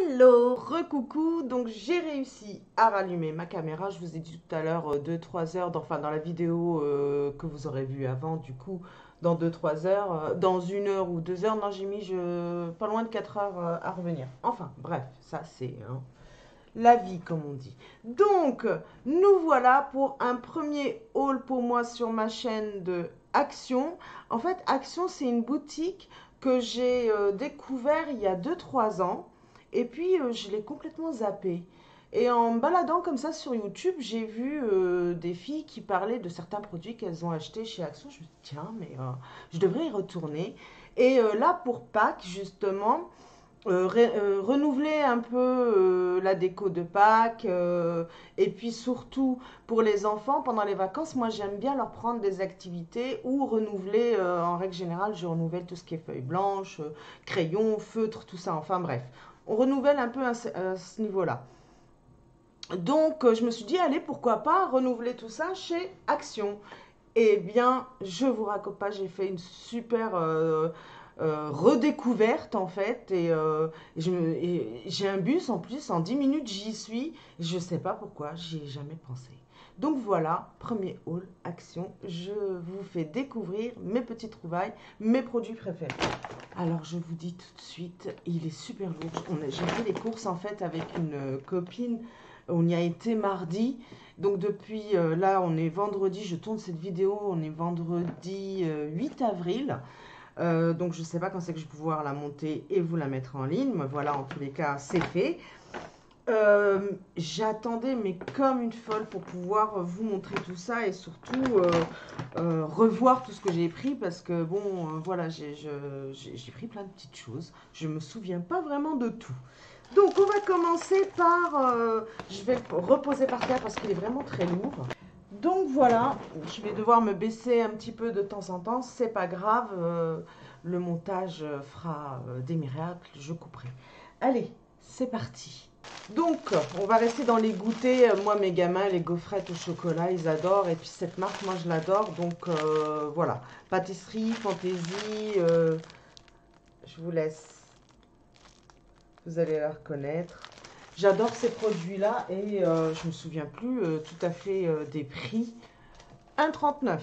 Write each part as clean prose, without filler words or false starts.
Hello, recoucou, donc j'ai réussi à rallumer ma caméra, je vous ai dit tout à l'heure 2-3 heures, enfin dans la vidéo que vous aurez vue avant, du coup dans 2-3 heures, dans 1 heure ou 2 heures, non j'ai mis pas loin de 4 heures à revenir. Enfin bref, ça c'est la vie comme on dit. Donc nous voilà pour un premier haul pour moi sur ma chaîne de Action. En fait Action c'est une boutique que j'ai découvert il y a 2-3 ans. Et puis, je l'ai complètement zappé. Et en me baladant comme ça sur YouTube, j'ai vu des filles qui parlaient de certains produits qu'elles ont achetés chez Action. Je me suis dit, tiens, mais je devrais y retourner. Et là, pour Pâques, justement, renouveler un peu la déco de Pâques. Et puis surtout, pour les enfants, pendant les vacances, moi, j'aime bien leur prendre des activités ou renouveler, en règle générale, je renouvelle tout ce qui est feuilles blanches, crayons, feutres, tout ça. Enfin bref, on renouvelle un peu à ce niveau-là. Donc, je me suis dit, allez, pourquoi pas renouveler tout ça chez Action. Eh bien, je vous raconte pas, j'ai fait une super redécouverte en fait. Et j'ai un bus en plus, en 10 minutes j'y suis. Je sais pas pourquoi, j'y ai jamais pensé. Donc voilà, premier haul Action. Je vous fais découvrir mes petites trouvailles, mes produits préférés. Alors je vous dis tout de suite, il est super lourd. J'ai fait les courses en fait avec une copine. On y a été mardi. Donc depuis là, on est vendredi. Je tourne cette vidéo. On est vendredi 8 avril. Donc je ne sais pas quand c'est que je vais pouvoir la monter et vous la mettre en ligne. Mais voilà, en tous les cas, c'est fait. J'attendais mais comme une folle pour pouvoir vous montrer tout ça et surtout revoir tout ce que j'ai pris parce que bon voilà j'ai pris plein de petites choses, je me souviens pas vraiment de tout. Donc on va commencer par je vais le reposer par terre parce qu'il est vraiment très lourd. Donc voilà, je vais devoir me baisser un petit peu de temps en temps, c'est pas grave, le montage fera des miracles, je couperai. Allez, c'est parti. Donc, on va rester dans les goûters. Moi, mes gamins, les gaufrettes au chocolat, ils adorent. Et puis, cette marque, moi, je l'adore. Donc, voilà. Pâtisserie, fantaisie. Je vous laisse. Vous allez la reconnaître. J'adore ces produits-là. Et je me souviens plus tout à fait des prix. 1,39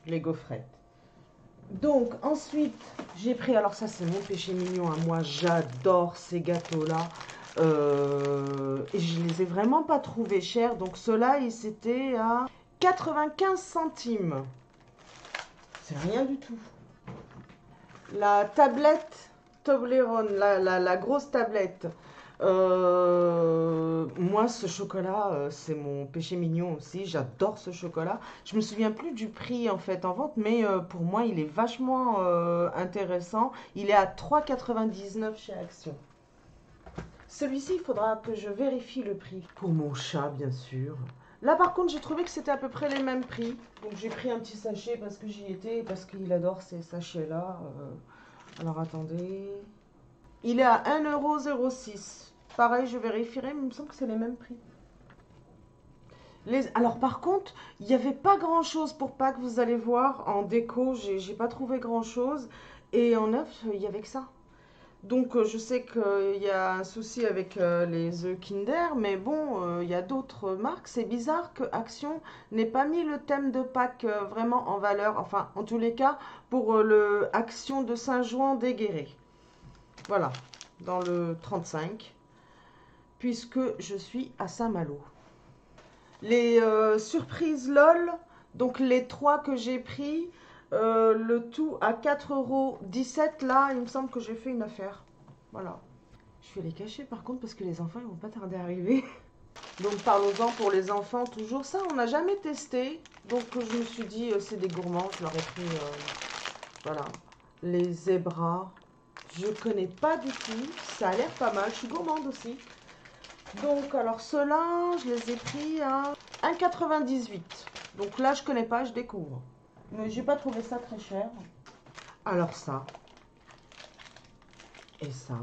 les gaufrettes. Donc, ensuite, j'ai pris... Alors, ça, c'est mon péché mignon. Hein. Moi, j'adore ces gâteaux-là. Et je les ai vraiment pas trouvés chers. Donc ceux-là, ils étaient à 95 centimes. C'est rien du tout. La tablette Toblerone, la grosse tablette. Moi, ce chocolat, c'est mon péché mignon aussi. J'adore ce chocolat. Je me souviens plus du prix en fait en vente, mais pour moi, il est vachement intéressant. Il est à 3,99 chez Action. Celui-ci, il faudra que je vérifie le prix. Pour mon chat, bien sûr. Là, par contre, j'ai trouvé que c'était à peu près les mêmes prix. Donc, j'ai pris un petit sachet parce que j'y étais, parce qu'il adore ces sachets-là. Alors, attendez. Il est à 1,06 €. Pareil, je vérifierai, mais il me semble que c'est les mêmes prix. Alors, par contre, il n'y avait pas grand-chose pour Pâques, vous allez voir. En déco, j'ai pas trouvé grand-chose. Et en neuf, il n'y avait que ça. Donc je sais qu'il y a un souci avec les œufs Kinder, mais bon, il y a d'autres marques. C'est bizarre que Action n'ait pas mis le thème de Pâques vraiment en valeur. Enfin, en tous les cas, pour le Action de Saint-Jouan d'Aiguéré. Voilà, dans le 35, puisque je suis à Saint-Malo. Les surprises LOL, donc les 3 que j'ai pris, le tout à 4,17 €. Là, il me semble que j'ai fait une affaire. Voilà. Je vais les cacher par contre parce que les enfants ils vont pas tarder à arriver. Donc parlons-en pour les enfants. Toujours ça, on n'a jamais testé. Donc je me suis dit c'est des gourmands. Je leur ai pris voilà. Les zébras. Je connais pas du tout. Ça a l'air pas mal. Je suis gourmande aussi. Donc alors ceux-là, je les ai pris à 1,98 €. Donc là je connais pas, je découvre. Mais j'ai pas trouvé ça très cher. Alors ça. Et ça.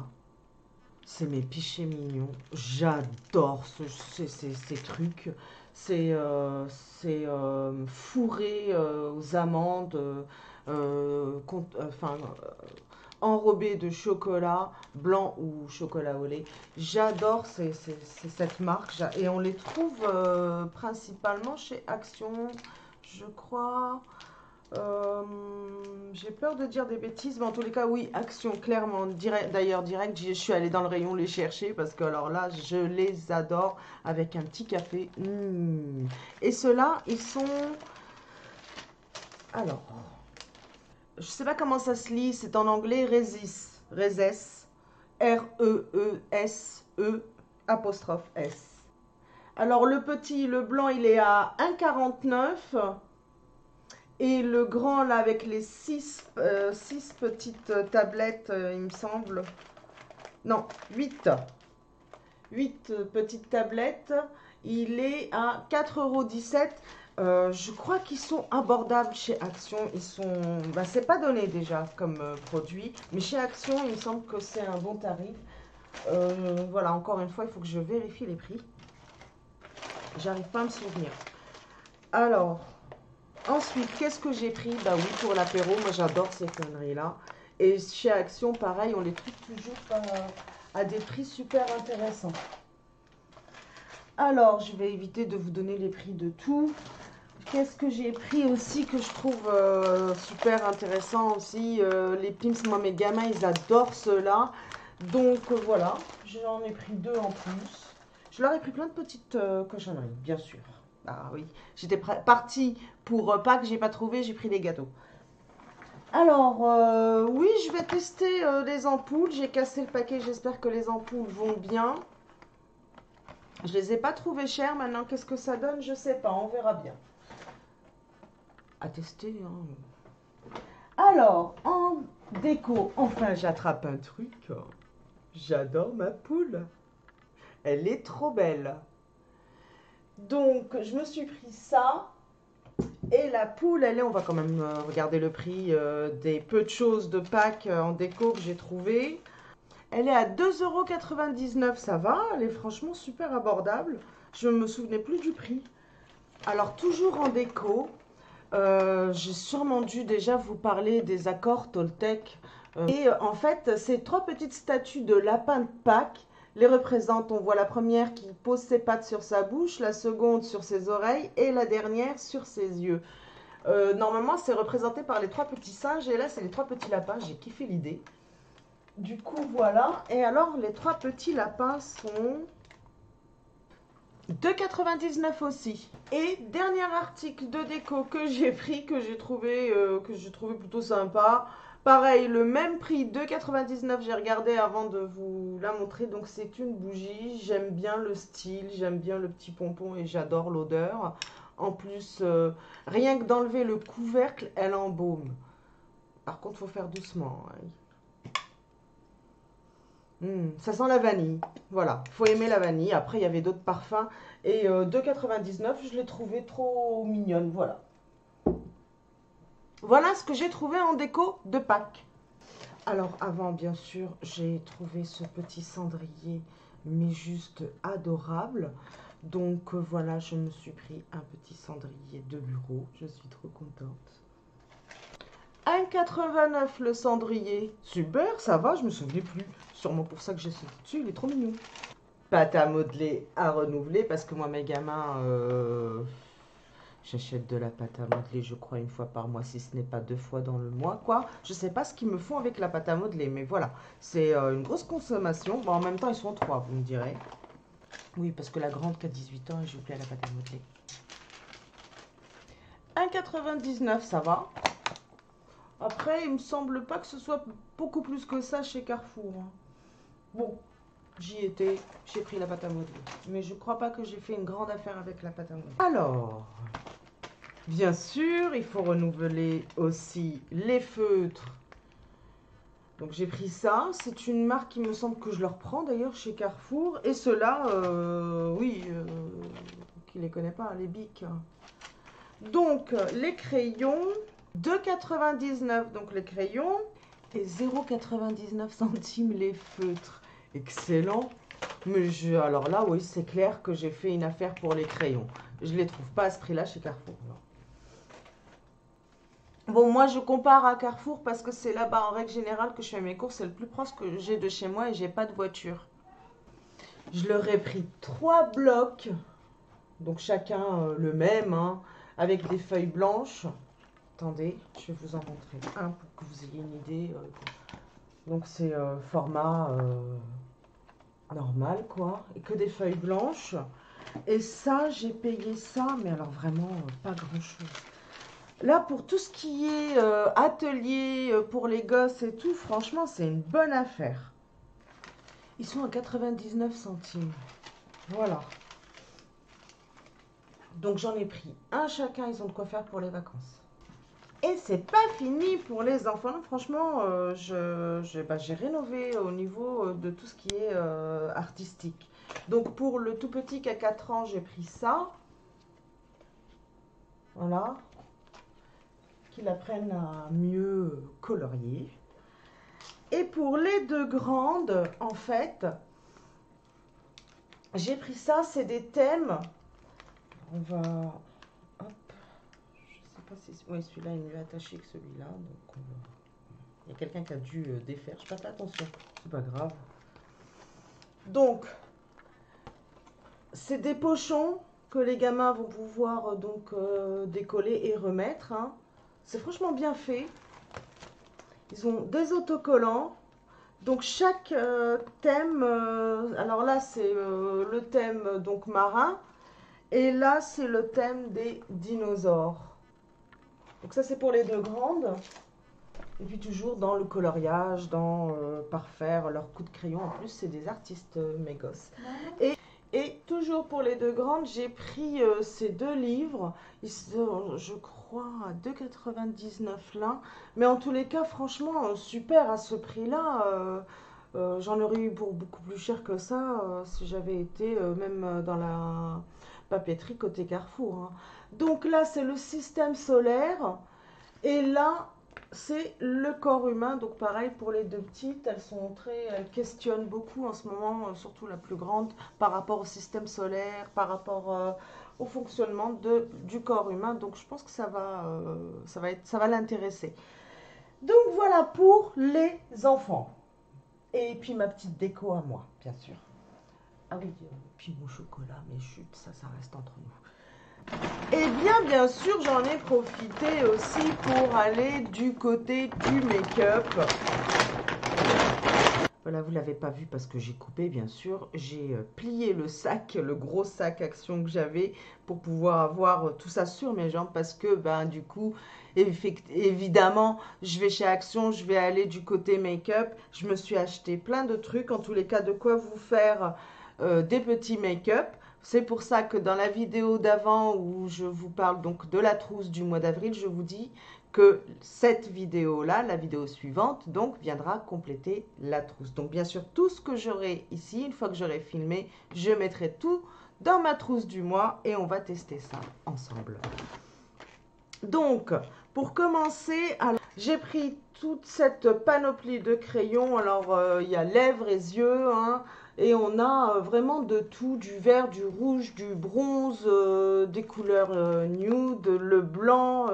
C'est mes péchés mignons. J'adore ces trucs. C'est fourré aux amandes. Enfin, enrobés de chocolat blanc ou chocolat au lait. J'adore cette marque et on les trouve principalement chez Action, je crois. J'ai peur de dire des bêtises, mais en tous les cas, oui, Action, clairement. D'ailleurs, direct, je suis allée dans le rayon les chercher parce que alors là, je les adore avec un petit café. Et ceux-là, ils sont... Alors, je sais pas comment ça se lit, c'est en anglais, Reses, R-E-E-S-E apostrophe S. Alors, le petit, le blanc, il est à 1,49 €. Et le grand, là, avec les 6 petites tablettes, il me semble. Non, 8. 8 petites tablettes. Il est à 4,17 €. Je crois qu'ils sont abordables chez Action. Ils sont... Bah, c'est pas donné déjà comme produit. Mais chez Action, il me semble que c'est un bon tarif. Voilà, encore une fois, il faut que je vérifie les prix. J'arrive pas à me souvenir. Alors... Ensuite, qu'est-ce que j'ai pris? Bah oui, pour l'apéro, moi j'adore ces conneries-là. Et chez Action, pareil, on les trouve toujours à des prix super intéressants. Alors, je vais éviter de vous donner les prix de tout. Qu'est-ce que j'ai pris aussi que je trouve super intéressant aussi? Les Pim's, moi mes gamins, ils adorent ceux-là. Donc voilà, j'en ai pris 2 en plus. Je leur ai pris plein de petites cochonneries, bien sûr. Ah oui, j'étais partie pour Pâques, j'ai pas trouvé, j'ai pris des gâteaux. Alors, oui, je vais tester les ampoules. J'ai cassé le paquet, j'espère que les ampoules vont bien. Je les ai pas trouvées chères. Maintenant, qu'est-ce que ça donne? Je sais pas, on verra bien. À tester, hein. Alors, en déco, enfin, j'attrape un truc. J'adore ma poule. Elle est trop belle. Donc, je me suis pris ça. Et la poule, elle est, on va quand même regarder le prix des peu de choses de Pâques en déco que j'ai trouvé. Elle est à 2,99 €, ça va, elle est franchement super abordable. Je ne me souvenais plus du prix. Alors, toujours en déco, j'ai sûrement dû déjà vous parler des accords Toltec. Et en fait, ces 3 petites statues de lapin de Pâques les représentent. On voit la première qui pose ses pattes sur sa bouche, la seconde sur ses oreilles et la dernière sur ses yeux. Normalement, c'est représenté par les 3 petits singes et là, c'est les 3 petits lapins. J'ai kiffé l'idée. Du coup, voilà. Et alors, les 3 petits lapins sont 2,99 € aussi. Et dernier article de déco que j'ai pris, que j'ai trouvé plutôt sympa. Pareil, le même prix, 2,99 €. J'ai regardé avant de vous la montrer. Donc, c'est une bougie. J'aime bien le style, j'aime bien le petit pompon et j'adore l'odeur. En plus, rien que d'enlever le couvercle, elle embaume. Par contre, il faut faire doucement. Ça sent la vanille. Voilà, il faut aimer la vanille. Après, il y avait d'autres parfums. Et 2,99 €, je l'ai trouvé trop mignonne. Voilà. Voilà ce que j'ai trouvé en déco de Pâques. Alors, avant, bien sûr, j'ai trouvé ce petit cendrier, mais juste adorable. Donc, voilà, je me suis pris un petit cendrier de bureau. Je suis trop contente. 1,89 € le cendrier. Super, ça va, je me souvenais plus. Sûrement pour ça que j'ai sauté dessus, il est trop mignon. Pâte à modeler à renouveler parce que moi, mes gamins, j'achète de la pâte à modeler, je crois, 1 fois par mois, si ce n'est pas 2 fois dans le mois, quoi. Je sais pas ce qu'ils me font avec la pâte à modeler, mais voilà. C'est une grosse consommation. Bon, en même temps, ils sont 3, vous me direz. Oui, parce que la grande qui a 18 ans, elle joue plus à la pâte à modeler. 1,99 €, ça va. Après, il me semble pas que ce soit beaucoup plus que ça chez Carrefour. Bon, j'y étais, j'ai pris la pâte à modeler. Mais je crois pas que j'ai fait une grande affaire avec la pâte à modeler. Alors, bien sûr, il faut renouveler aussi les feutres. Donc j'ai pris ça. C'est une marque qui me semble que je leur prends d'ailleurs chez Carrefour. Et ceux-là, oui, qui les connaît pas, les Bic. Donc, les crayons... 2,99 € donc les crayons et 0,99 centimes les feutres. Excellent. Mais alors là, oui, c'est clair que j'ai fait une affaire pour les crayons. Je ne les trouve pas à ce prix-là chez Carrefour. Bon, moi, je compare à Carrefour parce que c'est là-bas, en règle générale, que je fais mes courses. C'est le plus proche que j'ai de chez moi et j'ai pas de voiture. Je leur ai pris 3 blocs, donc chacun le même, hein, avec des feuilles blanches. Attendez, je vais vous en montrer un pour que vous ayez une idée. Donc c'est format normal, quoi, et que des feuilles blanches. Et ça, j'ai payé ça, mais alors vraiment pas grand-chose. Là, pour tout ce qui est atelier pour les gosses et tout, franchement, c'est une bonne affaire. Ils sont à 99 centimes. Voilà. Donc j'en ai pris un chacun, ils ont de quoi faire pour les vacances. Et c'est pas fini pour les enfants. Non, franchement, j'ai rénové au niveau de tout ce qui est artistique. Donc pour le tout petit qui a 4 ans, j'ai pris ça. Voilà. Qu'il apprenne à mieux colorier. Et pour les 2 grandes, en fait, j'ai pris ça, c'est des thèmes. On va... Hop. Je sais pas si... Oui, celui-là, il est mieux attaché que celui-là. Donc il y a quelqu'un qui a dû défaire. Je n'ai pas fait attention. C'est pas grave. Donc, c'est des pochons que les gamins vont pouvoir décoller et remettre. Hein. C'est franchement bien fait. Ils ont des autocollants. Donc chaque thème, alors là c'est le thème donc marin et là c'est le thème des dinosaures. Donc ça c'est pour les 2 grandes. Et puis toujours dans le coloriage, dans parfaire leur coup de crayon. En plus c'est des artistes mes gosses. Et toujours pour les 2 grandes, j'ai pris ces 2 livres. Ils sont, je crois, à 2,99 là. Mais en tous les cas, franchement, super à ce prix-là. J'en aurais eu pour beaucoup plus cher que ça si j'avais été même dans la papeterie côté Carrefour. Hein. Donc là, c'est le système solaire. Et là, c'est le corps humain. Donc pareil pour les 2 petites, elles questionnent beaucoup en ce moment, surtout la plus grande, par rapport au système solaire, par rapport au fonctionnement du corps humain. Donc je pense que ça va l'intéresser. Donc voilà pour les enfants. Et puis ma petite déco à moi, bien sûr. Ah oui, puis mon chocolat, mais chut, ça reste entre nous. Et bien sûr, j'en ai profité aussi pour aller du côté du make-up. Voilà, vous ne l'avez pas vu parce que j'ai coupé, bien sûr. J'ai plié le sac, le gros sac Action que j'avais pour pouvoir avoir tout ça sur mes jambes parce que, ben, du coup, évidemment, je vais chez Action, je vais aller du côté make-up. Je me suis acheté plein de trucs, en tous les cas, de quoi vous faire des petits make-up. C'est pour ça que dans la vidéo d'avant où je vous parle donc de la trousse du mois d'avril, je vous dis que cette vidéo-là, la vidéo suivante, donc viendra compléter la trousse. Donc bien sûr, tout ce que j'aurai ici, une fois que j'aurai filmé, je mettrai tout dans ma trousse du mois et on va tester ça ensemble. Donc, pour commencer, j'ai pris toute cette panoplie de crayons. Alors, il y a lèvres et yeux, hein, et on a vraiment de tout, du vert, du rouge, du bronze, des couleurs nude, le blanc.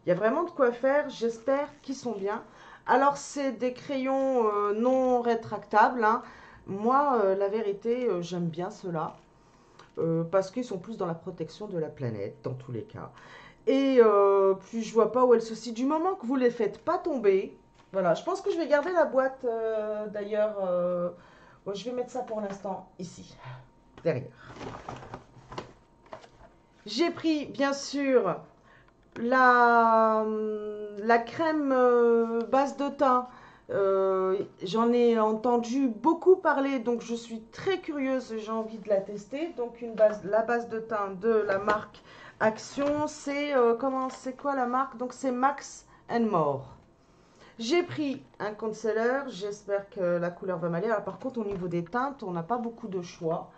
Il y a vraiment de quoi faire, j'espère qu'ils sont bien. Alors, c'est des crayons non rétractables. Hein. Moi, la vérité, j'aime bien ceux-là, parce qu'ils sont plus dans la protection de la planète, dans tous les cas. Et puis je vois pas où est le souci. Du moment que vous ne les faites pas tomber, voilà, je pense que je vais garder la boîte d'ailleurs. Bon, je vais mettre ça pour l'instant ici, derrière. J'ai pris bien sûr la crème base de teint. J'en ai entendu beaucoup parler, donc je suis très curieuse, j'ai envie de la tester. Donc la base de teint de la marque Action, c'est quoi la marque? Donc c'est Max and More. J'ai pris un concealer, j'espère que la couleur va m'aller. Par contre, au niveau des teintes, on n'a pas beaucoup de choix.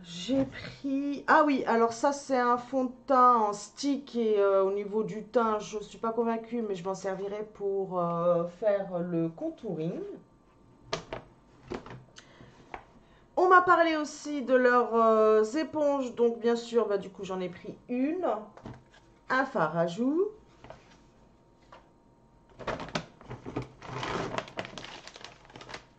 J'ai pris... Ah oui, alors ça c'est un fond de teint en stick et au niveau du teint, je ne suis pas convaincue, mais je m'en servirai pour faire le contouring. On m'a parlé aussi de leurs éponges, donc bien sûr, bah, du coup j'en ai pris une, un fard à joues,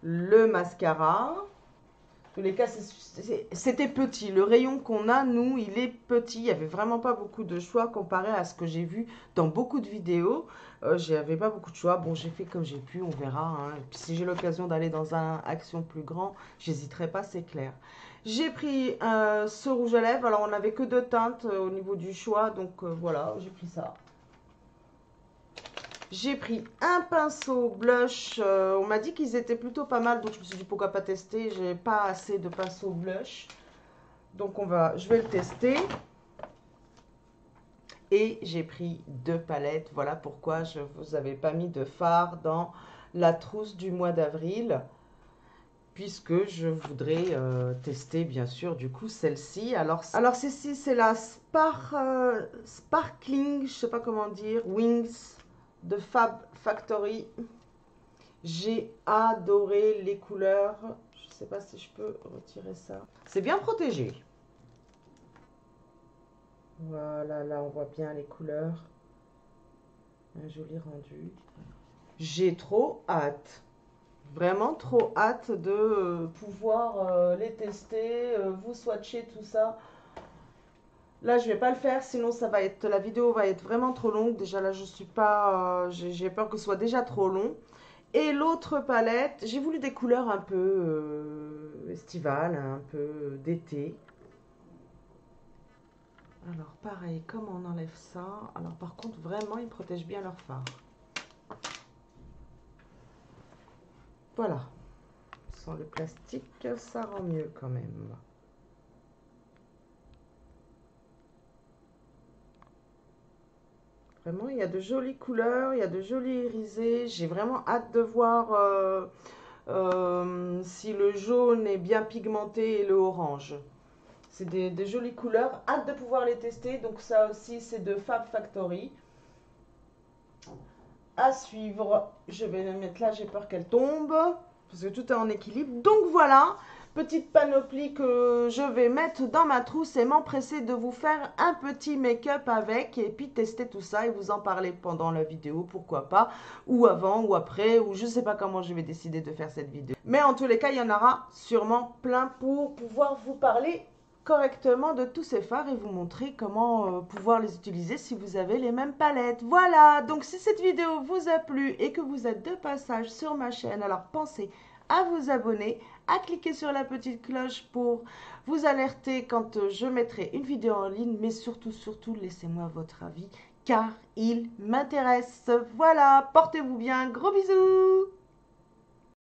le mascara. En tous les cas, c'était petit. Le rayon qu'on a, nous, il est petit. Il n'y avait vraiment pas beaucoup de choix comparé à ce que j'ai vu dans beaucoup de vidéos. J'avais pas beaucoup de choix. Bon, j'ai fait comme j'ai pu, on verra. Hein. Puis si j'ai l'occasion d'aller dans un action plus grand, j'hésiterai pas, c'est clair. J'ai pris ce rouge à lèvres. Alors, on n'avait que 2 teintes au niveau du choix. Donc, voilà, j'ai pris ça. J'ai pris un pinceau blush. On m'a dit qu'ils étaient plutôt pas mal. Donc, je me suis dit, pourquoi pas tester. J'ai pas assez de pinceau blush. Donc, je vais le tester. Et j'ai pris 2 palettes. Voilà pourquoi je ne vous avais pas mis de fard dans la trousse du mois d'avril. Puisque je voudrais tester, bien sûr, du coup, celle-ci. Alors celle-ci, c'est la Sparkling, je sais pas comment dire, Wings de Fab Factory. J'ai adoré les couleurs. Je sais pas si je peux retirer ça. C'est bien protégé. Voilà, là, on voit bien les couleurs. Un joli rendu. J'ai trop hâte. Vraiment trop hâte de pouvoir les tester, vous swatcher tout ça. Là, je vais pas le faire, sinon la vidéo va être vraiment trop longue. Déjà là, je suis pas, j'ai peur que ce soit déjà trop long. Et l'autre palette, j'ai voulu des couleurs un peu estivales, un peu d'été. Alors pareil, comment on enlève ça? Alors par contre, vraiment, ils protègent bien leur fard. Voilà. Sans le plastique, ça rend mieux quand même. Vraiment, il y a de jolies couleurs, il y a de jolis irisés. J'ai vraiment hâte de voir si le jaune est bien pigmenté et le orange. C'est des jolies couleurs. Hâte de pouvoir les tester. Donc ça aussi, c'est de Fab Factory. À suivre. Je vais la mettre là, j'ai peur qu'elle tombe. Parce que tout est en équilibre. Donc voilà, petite panoplie que je vais mettre dans ma trousse et m'empresser de vous faire un petit make-up avec. Et puis tester tout ça et vous en parler pendant la vidéo, pourquoi pas. Ou avant ou après, ou je sais pas comment je vais décider de faire cette vidéo. Mais en tous les cas, il y en aura sûrement plein pour pouvoir vous parler correctement de tous ces fards et vous montrer comment pouvoir les utiliser si vous avez les mêmes palettes. Voilà, donc si cette vidéo vous a plu et que vous êtes de passage sur ma chaîne, alors pensez à vous abonner, à cliquer sur la petite cloche pour vous alerter quand je mettrai une vidéo en ligne, mais surtout, laissez-moi votre avis car il m'intéresse. Voilà, portez-vous bien, gros bisous!